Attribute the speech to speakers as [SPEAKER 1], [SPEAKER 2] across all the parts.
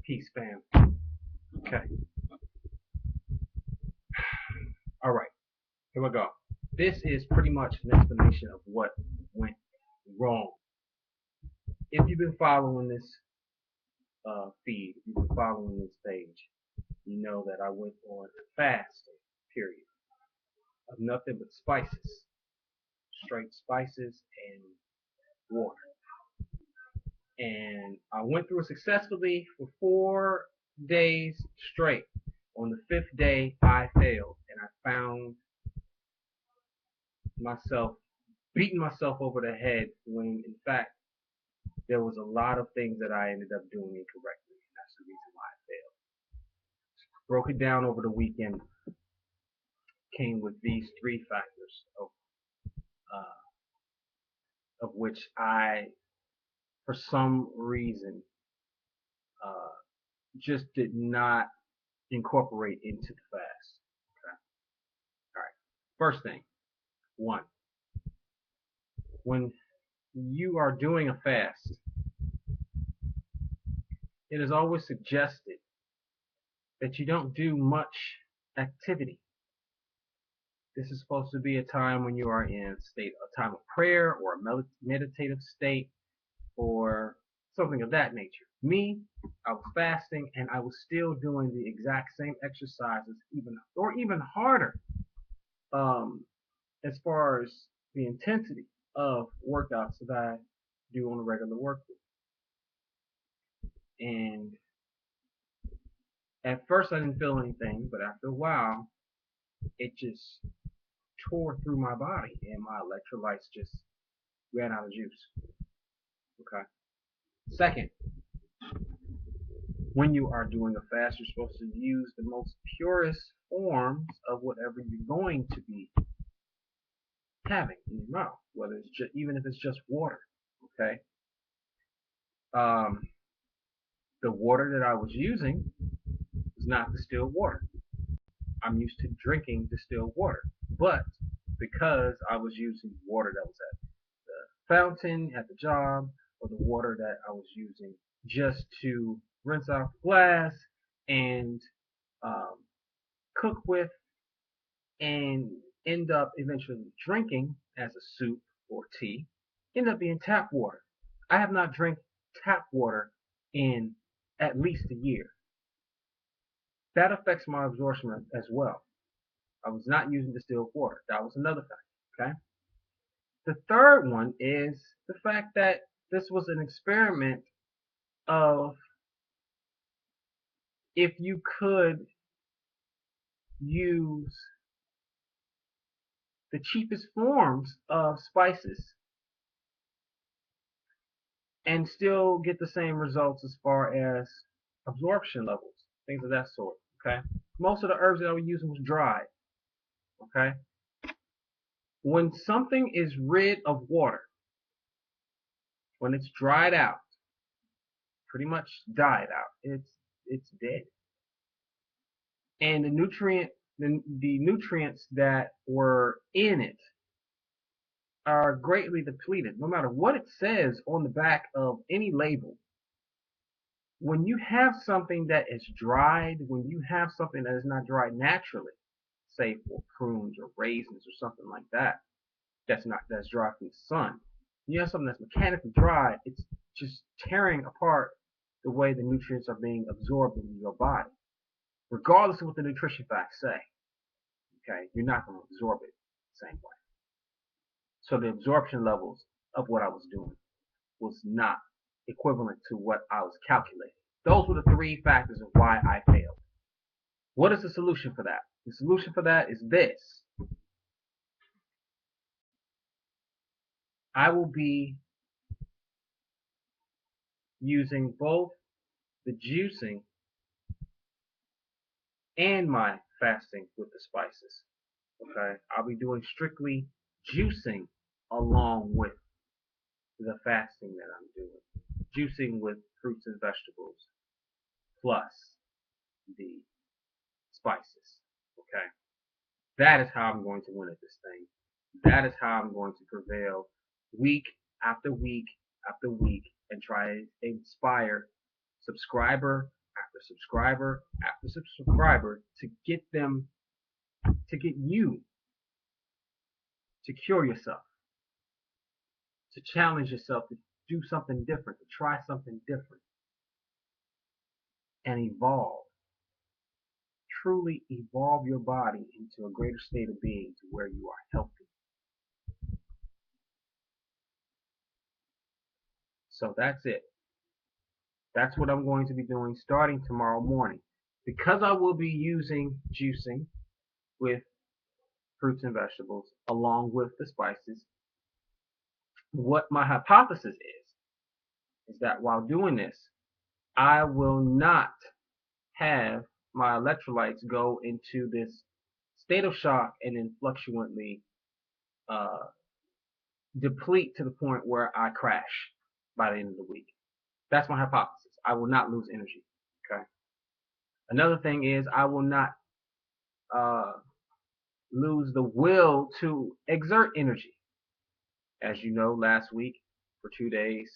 [SPEAKER 1] Peace, fam. Okay. All right. Here we go. This is pretty much an explanation of what went wrong. If you've been following this feed, if you've been following this page, you know that I went on a fast period of nothing but spices, straight spices and water. And I went through it successfully for 4 days straight. On the fifth day, I failed, and I found myself beating myself over the head when, in fact, there was a lot of things that I ended up doing incorrectly, and that's the reason why I failed. Broke it down over the weekend, came with these three factors of which I, for some reason, just did not incorporate into the fast. Okay. All right. First thing, one, when you are doing a fast, it is always suggested that you don't do much activity. This is supposed to be a time when you are in a time of prayer or a meditative state or something of that nature. Me, I was fasting and I was still doing the exact same exercises, even harder, as far as the intensity of workouts that I do on a regular work week. And at first I didn't feel anything, but after a while, it just tore through my body and my electrolytes just ran out of juice. Okay. Second, when you are doing a fast, you're supposed to use the most purest forms of whatever you're going to be having in your mouth, whether it's even if it's just water. Okay. The water that I was using was not distilled water. I'm used to drinking distilled water, but because I was using water that was at the fountain at the job, or the water that I was using just to rinse out the glass and um, cook with and end up eventually drinking as a soup or tea, end up being tap water. I have not drank tap water in at least a year. That affects my absorption as well. I was not using distilled water. That was another fact. Okay. The third one is the fact that this was an experiment of if you could use the cheapest forms of spices and still get the same results as far as absorption levels, things of that sort. Okay. Most of the herbs that I was using was dried. Okay. When something is rid of water, when it's dried out, pretty much died out, it's dead. And the nutrients that were in it are greatly depleted. No matter what it says on the back of any label, when you have something that is dried, when you have something that is not dried naturally, say for prunes or raisins or something like that, that's dry from the sun. You have something that's mechanically dried, it's just tearing apart the way the nutrients are being absorbed into your body. Regardless of what the nutrition facts say, okay, you're not going to absorb it the same way. So the absorption levels of what I was doing was not equivalent to what I was calculating. Those were the three factors of why I failed. What is the solution for that? The solution for that is this. I will be using both the juicing and my fasting with the spices. Okay, I'll be doing strictly juicing along with the fasting that I'm doing. Juicing with fruits and vegetables plus the spices. Okay, that is how I'm going to win at this thing. That is how I'm going to prevail week after week after week and try to inspire subscriber subscriber after subscriber, to get you to cure yourself, to challenge yourself, to do something different, to try something different, and evolve. Truly evolve your body into a greater state of being to where you are healthy. So that's it. That's what I'm going to be doing starting tomorrow morning. Because I will be using juicing with fruits and vegetables along with the spices, what my hypothesis is that while doing this, I will not have my electrolytes go into this state of shock and then fluctuantly deplete to the point where I crash by the end of the week. That's my hypothesis. I will not lose energy. Okay. Another thing is I will not lose the will to exert energy. As you know, last week for 2 days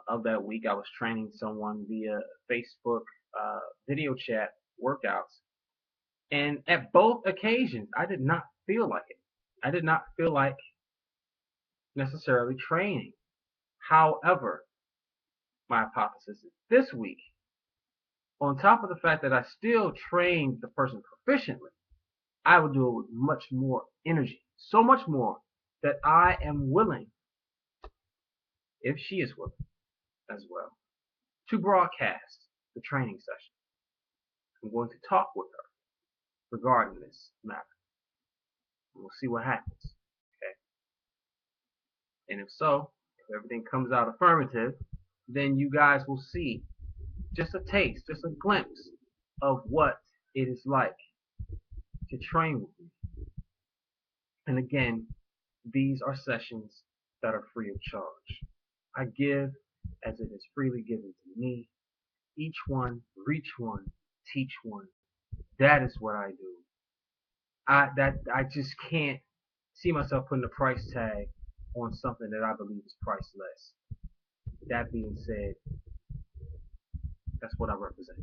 [SPEAKER 1] of that week, I was training someone via Facebook video chat workouts, and at both occasions, I did not feel like it. I did not feel like necessarily training. However, my hypothesis is this week, on top of the fact that I still trained the person proficiently, I will do it with much more energy. So much more that I am willing, if she is willing as well, to broadcast the training session. I'm going to talk with her regarding this matter. We'll see what happens. Okay. And if so, if everything comes out affirmative, then you guys will see just a taste, just a glimpse of what it is like to train with me. And again, these are sessions that are free of charge. I give as it is freely given to me. Each one, reach one, teach one. That is what I do. I just can't see myself putting a price tag on something that I believe is priceless. That being said, that's what I represent.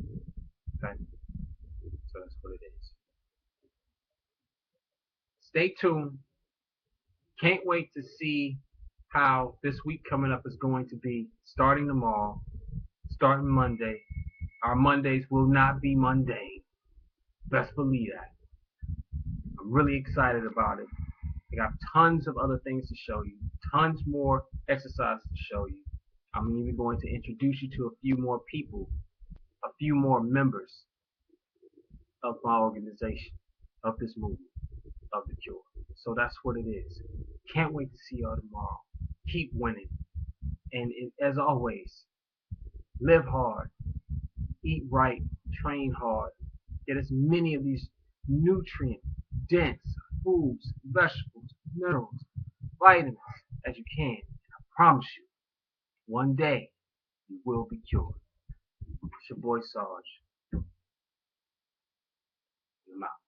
[SPEAKER 1] Okay? So that's what it is. Stay tuned. Can't wait to see how this week coming up is going to be, starting tomorrow, starting Monday. Our Mondays will not be mundane. Best believe that. I'm really excited about it. I got tons of other things to show you, tons more exercises to show you. I'm even going to introduce you to a few more people, a few more members of my organization, of this movement, of the cure. So that's what it is. Can't wait to see y'all tomorrow. Keep winning. And as always, live hard, eat right, train hard, get as many of these nutrient-dense foods, vegetables, minerals, vitamins as you can. I promise you, one day you will be cured. It's your boy Sarge. I'm out.